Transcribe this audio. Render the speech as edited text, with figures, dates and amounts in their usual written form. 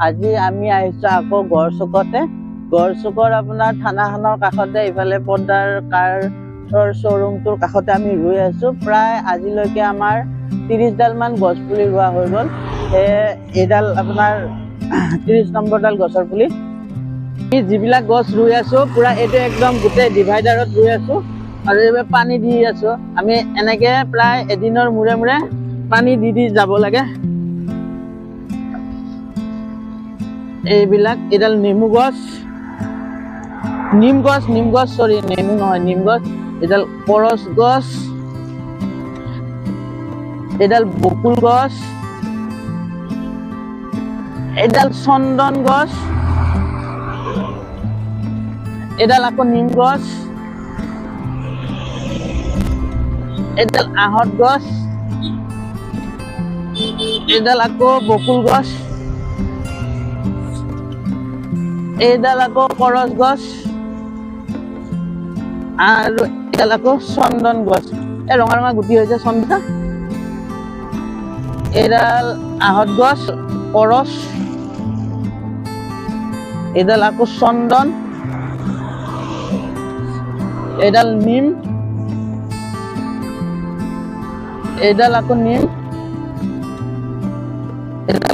আজি আমি আহিছো আকৌ গড়চুকতে। গড়চুকৰ আপোনাৰ থানাখনৰ কাষতে ইফালে পৰ্দাৰ কাৰৰ শ্ব'ৰুমটোৰ কাষতে আমি ৰুই আছো। প্ৰায় আজিলৈকে আমাৰ 30ডাল মান গছ পুলি ৰোৱা হৈ গ'ল। এইডাল আপোনাৰ 30 নম্বৰডাল গছৰ পুলি। যিবিলাক গছ ৰুই আছো পুৰা এইটো একদম গোটেই ডিভাইডাৰত ৰুই আছো আৰু এইবাৰ পানী দি আছো। আমি এনেকে প্ৰায় এদিনৰ মূৰে মূৰে পানী দি যাব লাগে। এইবিলাক এডাল নেমু গছ, নিম গছ সৰি নেমু নহয়, নিম গছ। এডাল কৰচ গছ, এডাল বকুল গছ, এডাল চন্দন গছ, এডাল আকৌ নিম গছ, এডাল আহঁত গছ, এডাল আকৌ বকুল গছ, এইডাল আকৌ কৰচ গছ আৰু এডাল আকৌ চন্দন গছ। এই ৰঙা ৰঙা গুটি হৈছে চন্দন। এডাল আহঁত গছ, কৰচ, এডাল আকৌ চন্দন, এডাল নিম, এডাল আকৌ নিম, এডাল